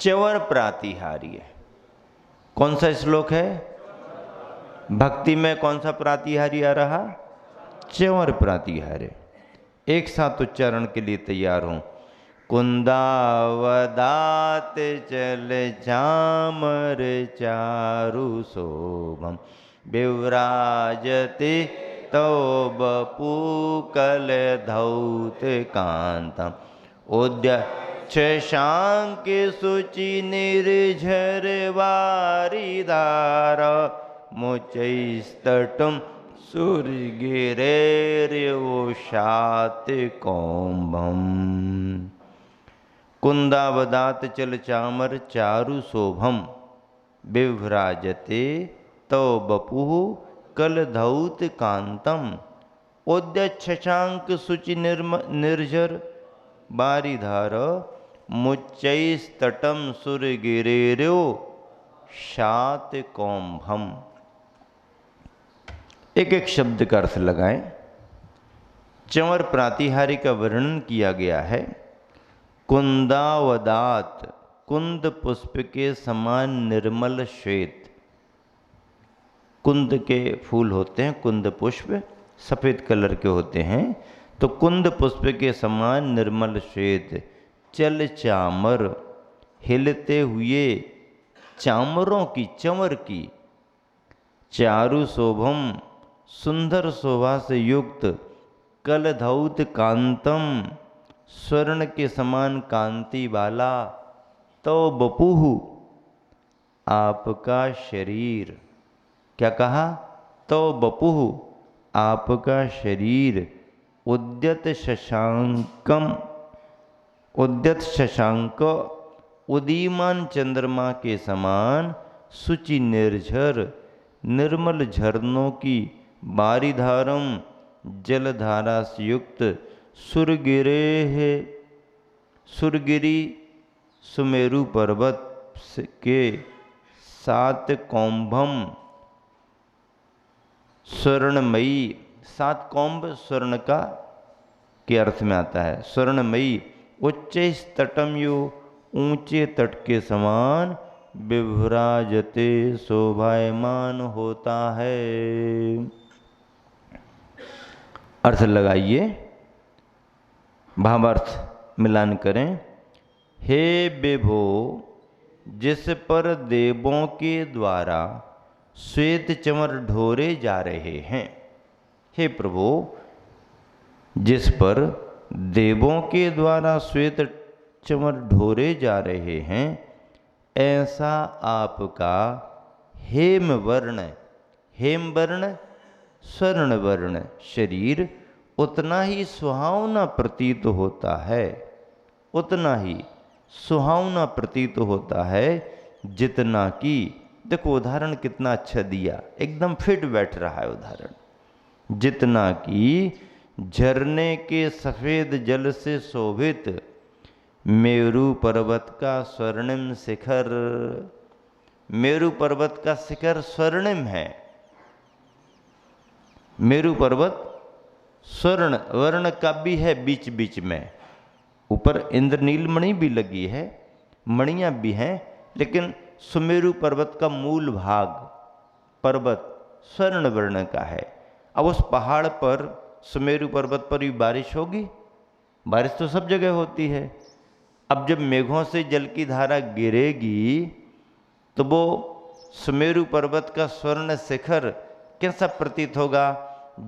च्यवर प्रातिहार्य है। कौन सा श्लोक है? भक्ति में कौन सा प्रातिहार्य आ रहा? च्यवर प्रातिहार्य। एक साथ उच्चारण के लिए तैयार हूं। कुंदावदात चल चामर चारु शोभम विव्राजते तो बपूकल धौत कांतम उद्यक्षशांक शुचि निर्झर वारिदार मुचैस्तटम सूर्यगिरेर्योषात कौम्भम। कुंदावदात चल चामर चारु शोभम विभ्राजते तव बपुः कलधौत कांतम उद्यक्षशांक शुचि निर्झर बारिधार मुच्चैस्तटम सुरगिरेर्यो शात कौम्भम। एक एक शब्द का अर्थ लगाएं। च्यवर प्रातिहार्य का वर्णन किया गया है। कुंदावदात, कुंद पुष्प के समान निर्मल श्वेत। कुंद के फूल होते हैं, कुंद पुष्प सफ़ेद कलर के होते हैं। तो कुंद पुष्प के समान निर्मल श्वेत चल चामर, हिलते हुए चामरों की, चंवर की। चारु शोभम, सुंदर शोभा से युक्त। कलधौत कांतम, स्वर्ण के समान कांति वाला। तो बपुः, आपका शरीर। क्या कहा? तो बपुः, आपका शरीर। उद्यत शशांकम, उद्यत शशांक, उदीयमान चंद्रमा के समान। शुचि निर्झर, निर्मल झरनों की। बारिधारम, जलधारा से युक्त। सुरगिरेः, सुरगिरी सुमेरु पर्वत के। सात कौम्भम, स्वर्णमयी। सात कौम्भ स्वर्ण का के अर्थ में आता है, स्वर्णमयी। उच्च तटम, यो ऊंचे तट के समान। विभ्राजते, शोभायमान होता है। अर्थ लगाइए, भावार्थ मिलान करें। हे विभो, जिस पर देवों के द्वारा श्वेत चंवर ढोरे जा रहे हैं। हे प्रभु, जिस पर देवों के द्वारा श्वेत चंवर ढोरे जा रहे हैं, ऐसा आपका हेम वर्ण, हेम वर्ण स्वर्ण वर्ण शरीर उतना ही सुहावना प्रतीत होता है, उतना ही सुहावना प्रतीत होता है जितना कि, देखो उदाहरण कितना अच्छा दिया, एकदम फिट बैठ रहा है उदाहरण। जितना कि झरने के सफ़ेद जल से शोभित मेरु पर्वत का स्वर्णिम शिखर। मेरु पर्वत का शिखर स्वर्णिम है। मेरु पर्वत स्वर्ण वर्ण का भी है, बीच बीच में ऊपर इंद्रनील मणि भी लगी है, मणियाँ भी हैं, लेकिन सुमेरु पर्वत का मूल भाग पर्वत स्वर्ण वर्ण का है। अब उस पहाड़ पर, सुमेरु पर्वत पर भी बारिश होगी? बारिश तो सब जगह होती है। अब जब मेघों से जल की धारा गिरेगी तो वो सुमेरु पर्वत का स्वर्ण शिखर कैसा प्रतीत होगा?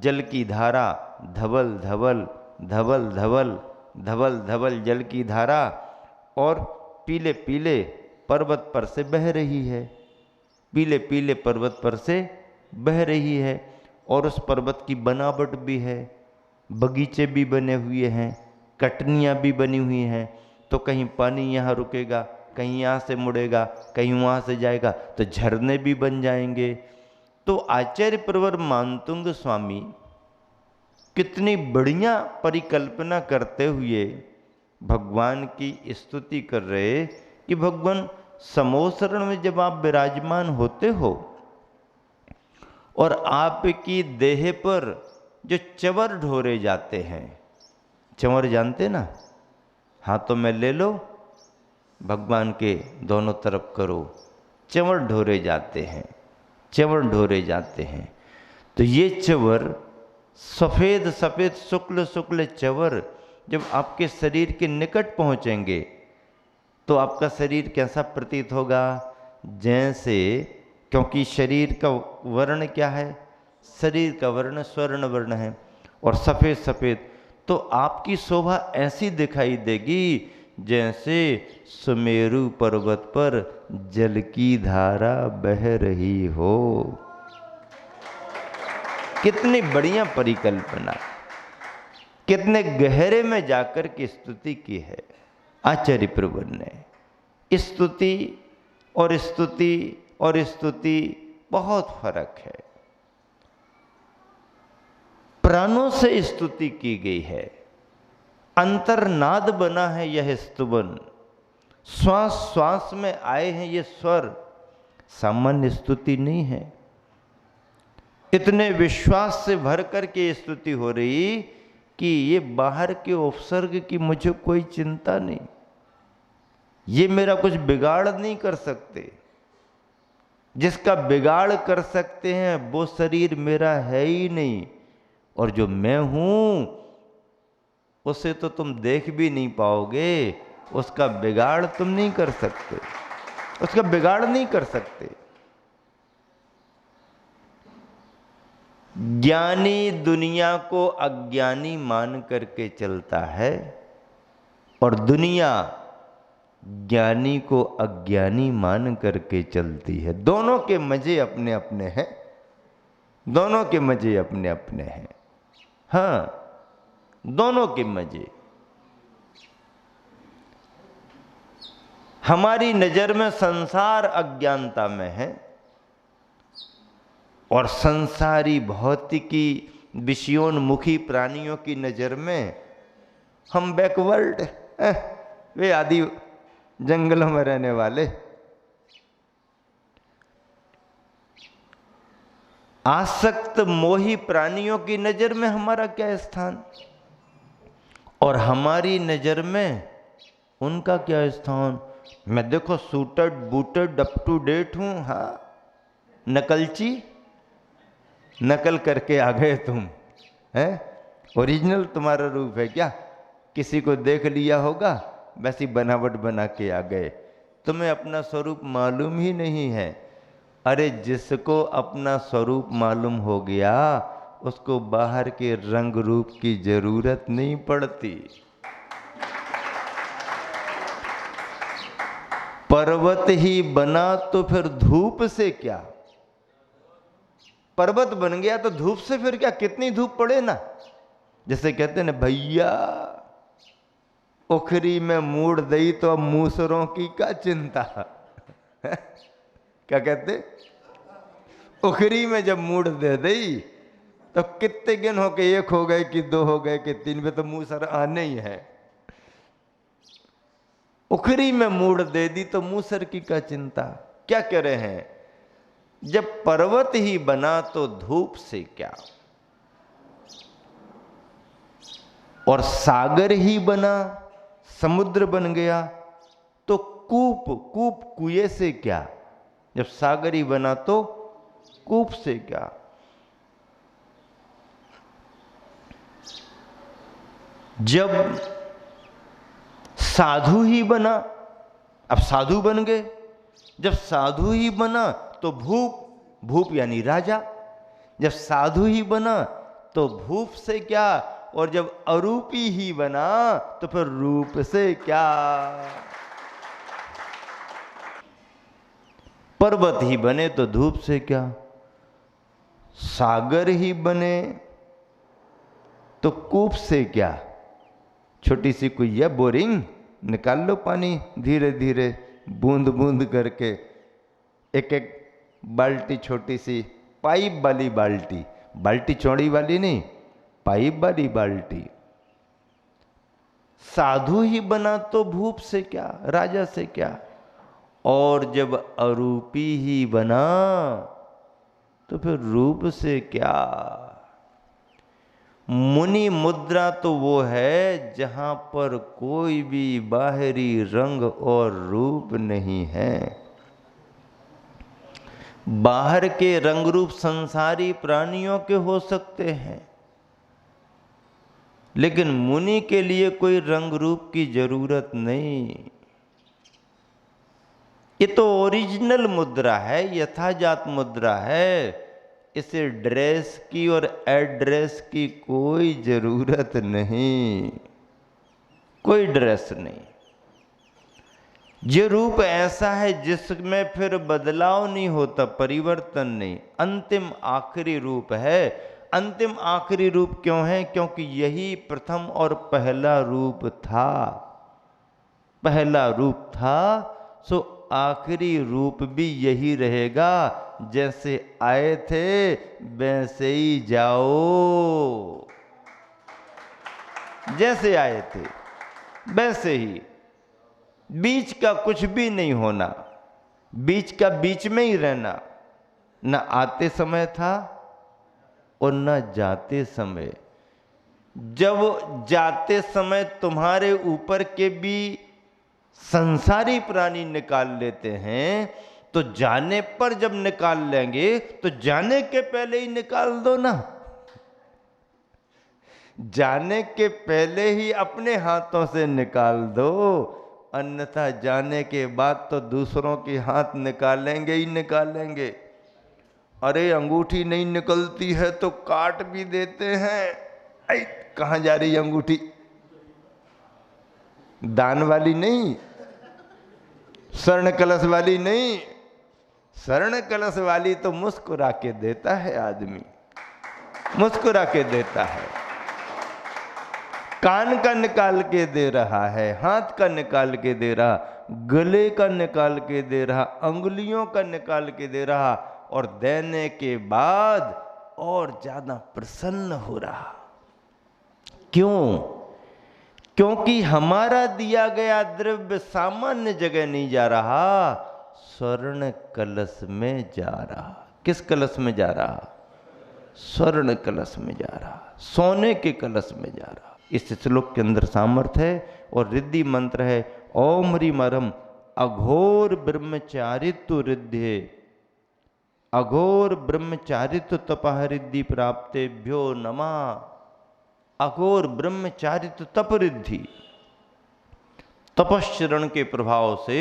जल की धारा धवल धवल धवल धवल धवल धवल जल की धारा, और पीले पीले पर्वत पर से बह रही है, पीले पीले पर्वत पर से बह रही है। और उस पर्वत की बनावट भी है, बगीचे भी बने हुए हैं, कटनियाँ भी बनी हुई हैं। तो कहीं पानी यहाँ रुकेगा, कहीं यहाँ से मुड़ेगा, कहीं वहाँ से जाएगा, तो झरने भी बन जाएंगे। तो आचार्य प्रवर मानतुंग स्वामी कितनी बढ़िया परिकल्पना करते हुए भगवान की स्तुति कर रहे कि भगवान समोसरण में जब आप विराजमान होते हो और आपकी देह पर जो चंवर ढोरे जाते हैं, चंवर जानते ना, हाथों में ले लो, भगवान के दोनों तरफ करो, चंवर ढोरे जाते हैं, चंवर ढोरे जाते हैं। तो ये चंवर सफ़ेद सफ़ेद शुक्ल शुक्ल चंवर जब आपके शरीर के निकट पहुँचेंगे तो आपका शरीर कैसा प्रतीत होगा? जैसे, क्योंकि शरीर का वर्ण क्या है? शरीर का वर्ण स्वर्ण वर्ण है और सफ़ेद सफ़ेद, तो आपकी शोभा ऐसी दिखाई देगी जैसे सुमेरु पर्वत पर जल की धारा बह रही हो। कितनी बढ़िया परिकल्पना, कितने गहरे में जाकर के स्तुति की है आचार्य प्रभु ने। स्तुति और स्तुति और स्तुति बहुत फर्क है। प्राणों से स्तुति की गई है, अंतर्नाद बना है यह स्तुवन, श्वास श्वास में आए हैं ये स्वर, सामान्य स्तुति नहीं है। इतने विश्वास से भर कर के स्तुति हो रही कि ये बाहर के उपसर्ग की मुझे कोई चिंता नहीं, ये मेरा कुछ बिगाड़ नहीं कर सकते। जिसका बिगाड़ कर सकते हैं वो शरीर मेरा है ही नहीं, और जो मैं हूं उसे तो तुम देख भी नहीं पाओगे, उसका बिगाड़ तुम नहीं कर सकते, उसका बिगाड़ नहीं कर सकते। ज्ञानी दुनिया को अज्ञानी मान करके चलता है और दुनिया ज्ञानी को अज्ञानी मान करके चलती है। दोनों के मजे अपने अपने हैं, दोनों के मजे अपने अपने हैं। हाँ, दोनों के मजे। हमारी नजर में संसार अज्ञानता में है और संसारी भौतिकी विषयोन्मुखी प्राणियों की नजर में हम बैकवर्ड, वे आदि जंगलों में रहने वाले। आसक्त मोही प्राणियों की नजर में हमारा क्या स्थान, और हमारी नजर में उनका क्या स्थान। मैं देखो suited booted up to date हूं, हाँ, नकलची, नकल करके आ गए तुम, हैं? ओरिजिनल तुम्हारा रूप है क्या? किसी को देख लिया होगा, वैसी बनावट बना के आ गए, तुम्हें अपना स्वरूप मालूम ही नहीं है। अरे जिसको अपना स्वरूप मालूम हो गया उसको बाहर के रंग रूप की जरूरत नहीं पड़ती। पर्वत ही बना तो फिर धूप से क्या? पर्वत बन गया तो धूप से फिर क्या? कितनी धूप पड़े ना। जैसे कहते हैं ना, भैया उखरी में मूड दई तो अब मूसरों की क्या चिंता। क्या कहते? उखरी में जब मूड दे दई तो कितने गिन हो के, एक हो गए कि दो हो गए कि तीन, पे तो मूसर आने ही है। उखरी में मूड दे दी तो मूसर की क्या चिंता। क्या कह रहे हैं? जब पर्वत ही बना तो धूप से क्या, और सागर ही बना, समुद्र बन गया तो कूप, कूप कुएं से क्या। जब सागर ही बना तो कूप से क्या। जब साधु ही बना, अब साधु बन गए, जब साधु ही बना तो भूप, भूप यानी राजा, जब साधु ही बना तो भूप से क्या, और जब अरूपी ही बना तो फिर रूप से क्या। पर्वत ही बने तो धूप से क्या, सागर ही बने तो कूप से क्या। छोटी सी कुइया, बोरिंग, निकाल लो पानी धीरे धीरे बूंद बूंद करके, एक एक बाल्टी, छोटी सी पाइप वाली बाल्टी, बाल्टी चौड़ी वाली नहीं, पाइप वाली बाल्टी। साधु ही बना तो भूप से क्या, राजा से क्या, और जब अरूपी ही बना तो फिर रूप से क्या। मुनि मुद्रा तो वो है जहां पर कोई भी बाहरी रंग और रूप नहीं है। बाहर के रंग रूप संसारी प्राणियों के हो सकते हैं, लेकिन मुनि के लिए कोई रंग रूप की जरूरत नहीं। ये तो ओरिजिनल मुद्रा है, यथाजात मुद्रा है। इसे ड्रेस की और एड्रेस की कोई जरूरत नहीं, कोई ड्रेस नहीं। ये रूप ऐसा है जिसमें फिर बदलाव नहीं होता, परिवर्तन नहीं, अंतिम आखिरी रूप है। अंतिम आखिरी रूप क्यों है? क्योंकि यही प्रथम और पहला रूप था। पहला रूप था, सो आखिरी रूप भी यही रहेगा। जैसे आए थे वैसे ही जाओ, जैसे आए थे वैसे ही। बीच का कुछ भी नहीं होना, बीच का बीच में ही रहना। न आते समय था और न जाते समय। जब जाते समय तुम्हारे ऊपर के भी संसारी प्राणी निकाल लेते हैं, तो जाने पर जब निकाल लेंगे तो जाने के पहले ही निकाल दो ना। जाने के पहले ही अपने हाथों से निकाल दो, अन्यथा जाने के बाद तो दूसरों के हाथ निकालेंगे ही निकालेंगे। अरे अंगूठी नहीं निकलती है तो काट भी देते हैं। ऐ कहाँ जा रही अंगूठी? दान वाली नहीं, स्वर्ण कलश वाली नहीं। स्वर्ण कलश वाली तो मुस्कुरा के देता है आदमी, मुस्कुरा के देता है। कान का निकाल के दे रहा है, हाथ का निकाल के दे रहा, गले का निकाल के दे रहा, अंगुलियों का निकाल के दे रहा, और देने के बाद और ज्यादा प्रसन्न हो रहा। क्यों? क्योंकि हमारा दिया गया द्रव्य सामान्य जगह नहीं जा रहा, स्वर्ण कलश में जा रहा। किस कलश में जा रहा? स्वर्ण कलश में जा रहा, सोने के कलश में जा रहा। इस श्लोक के अंदर सामर्थ्य है और रिद्धि मंत्र है। ओम ह्रीम अरम अघोर ब्रह्मचारित्व रिद्धे, अघोर ब्रह्मचारित्व तपः रिद्धि प्राप्तेभ्यो नमः। अघोर ब्रह्मचारित्व तप रिद्धि, तपश्चरण के प्रभाव से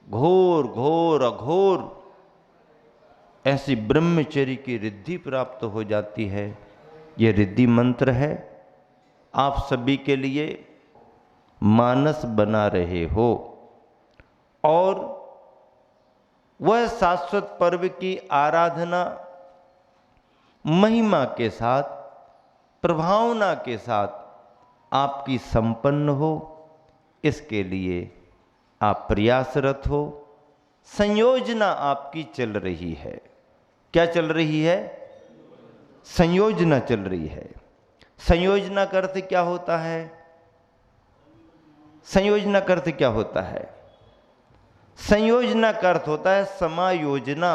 घोर घोर अघोर ऐसी ब्रह्मचर्य की रिद्धि प्राप्त हो जाती है। यह रिद्धि मंत्र है, आप सभी के लिए मानस बना रहे हो। और वह शाश्वत पर्व की आराधना महिमा के साथ, प्रभावना के साथ आपकी संपन्न हो, इसके लिए आप प्रयासरत हो। संयोजना आपकी चल रही है। क्या चल रही है? संयोजना चल रही है। संयोजना का अर्थ क्या होता है? संयोजना का अर्थ क्या होता है? संयोजना का अर्थ होता है समायोजना,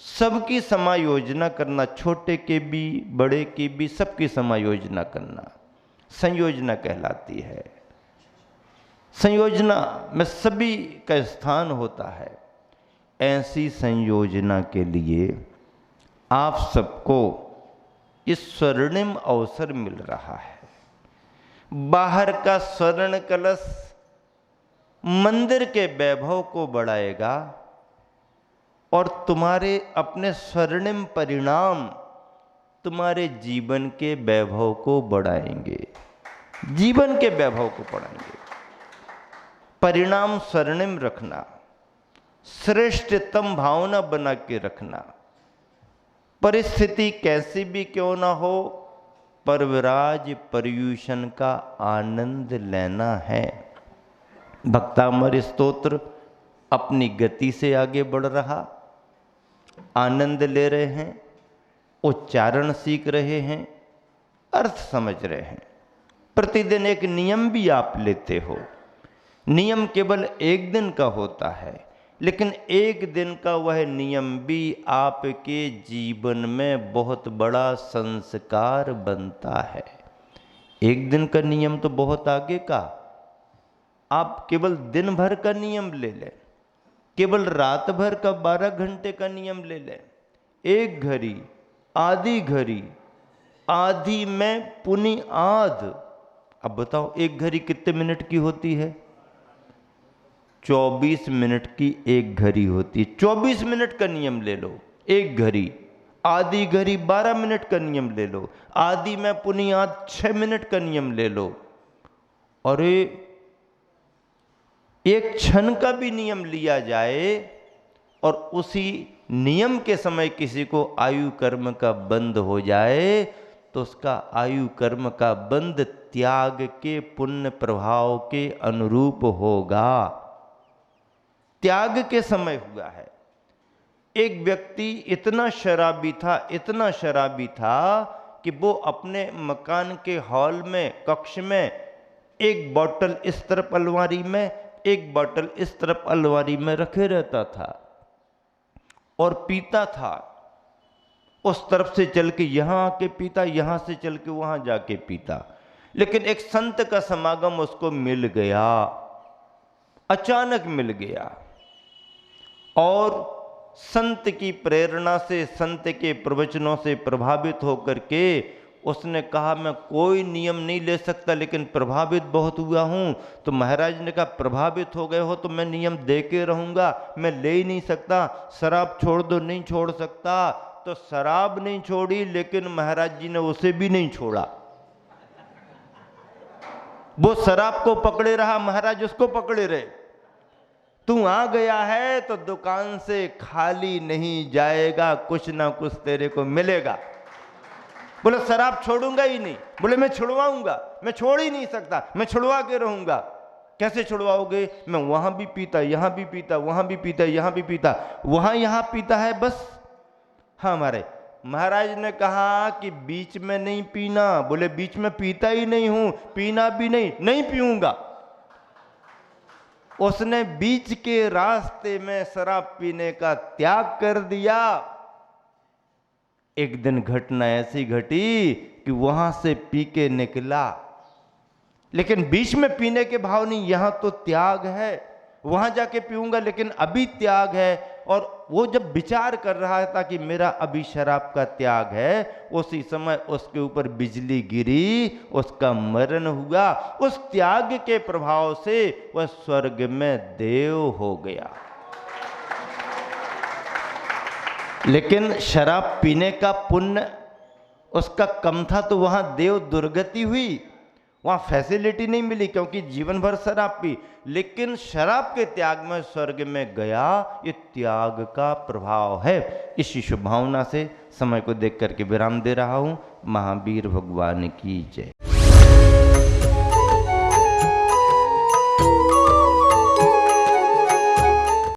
सबकी समायोजना करना, छोटे के भी बड़े की भी सबकी समायोजना करना संयोजना कहलाती है। संयोजना में सभी का स्थान होता है। ऐसी संयोजना के लिए आप सबको इस स्वर्णिम अवसर मिल रहा है। बाहर का स्वर्ण कलश मंदिर के वैभव को बढ़ाएगा और तुम्हारे अपने स्वर्णिम परिणाम तुम्हारे जीवन के वैभव को बढ़ाएंगे, जीवन के वैभव को बढ़ाएंगे। परिणाम स्वर्णिम रखना, श्रेष्ठतम भावना बना के रखना। परिस्थिति कैसी भी क्यों ना हो, परविराज पर्यूषण का आनंद लेना है। भक्तामर स्तोत्र अपनी गति से आगे बढ़ रहा, आनंद ले रहे हैं, उच्चारण सीख रहे हैं, अर्थ समझ रहे हैं। प्रतिदिन एक नियम भी आप लेते हो। नियम केवल एक दिन का होता है, लेकिन एक दिन का वह नियम भी आपके जीवन में बहुत बड़ा संस्कार बनता है। एक दिन का नियम तो बहुत आगे का, आप केवल दिन भर का नियम ले लें, केवल रात भर का 12 घंटे का नियम ले लें। एक घड़ी, आधी घड़ी, आधी में पुनी आध। अब बताओ एक घड़ी कितने मिनट की होती है? 24 मिनट की एक घड़ी होती है। 24 मिनट का नियम ले लो एक घड़ी, आधी घड़ी 12 मिनट का नियम ले लो, आधी में पुनी आध 6 मिनट का नियम ले लो। और एक क्षण का भी नियम लिया जाए और उसी नियम के समय किसी को आयु कर्म का बंध हो जाए तो उसका आयु कर्म का बंध त्याग के पुण्य प्रभाव के अनुरूप होगा। त्याग के समय हुआ है। एक व्यक्ति इतना शराबी था, इतना शराबी था कि वो अपने मकान के हॉल में, कक्ष में एक बोतल इस तरफ अलमारी में, एक बोतल इस तरफ अलमारी में रखे रहता था और पीता था। उस तरफ से चल के यहां आके पीता, यहां से चल के वहां जाके पीता। लेकिन एक संत का समागम उसको मिल गया, अचानक मिल गया, और संत की प्रेरणा से, संत के प्रवचनों से प्रभावित होकर के उसने कहा मैं कोई नियम नहीं ले सकता लेकिन प्रभावित बहुत हुआ हूं। तो महाराज ने कहा प्रभावित हो गए हो तो मैं नियम दे के रहूंगा, मैं ले ही नहीं सकता। शराब छोड़ दो, नहीं छोड़ सकता। तो शराब नहीं छोड़ी, लेकिन महाराज जी ने उसे भी नहीं छोड़ा। वो शराब को पकड़े रहा, महाराज उसको पकड़े रहे। तू आ गया है तो दुकान से खाली नहीं जाएगा, कुछ ना कुछ तेरे को मिलेगा। बोले शराब छोड़ूंगा ही नहीं। बोले मैं छुड़वाऊंगा, मैं छोड़ ही नहीं सकता, मैं छुड़वा के रहूंगा। कैसे छुड़वाओगे? मैं वहां भी पीता, यहां भी पीता, वहां भी पीता, यहां भी पीता, वहां यहां पीता है बस। हाँ हमारे महाराज ने कहा कि बीच में नहीं पीना। बोले बीच में पीता ही नहीं हूं, पीना भी नहीं, नहीं पीऊंगा। उसने बीच के रास्ते में शराब पीने का त्याग कर दिया। एक दिन घटना ऐसी घटी कि वहां से पी के निकला, लेकिन बीच में पीने के भाव नहीं, यहां तो त्याग है, वहां जाके पीऊंगा लेकिन अभी त्याग है। और वो जब विचार कर रहा था कि मेरा अभी शराब का त्याग है, उसी समय उसके ऊपर बिजली गिरी, उसका मरण हुआ। उस त्याग के प्रभाव से वह स्वर्ग में देव हो गया। लेकिन शराब पीने का पुण्य उसका कम था तो वहां देव दुर्गति हुई, वहां फैसिलिटी नहीं मिली क्योंकि जीवन भर शराब पी। लेकिन शराब के त्याग में स्वर्ग में गया। ये त्याग का प्रभाव है। इसी शुभ भावना से समय को देख करके विराम दे रहा हूं। महावीर भगवान की जय।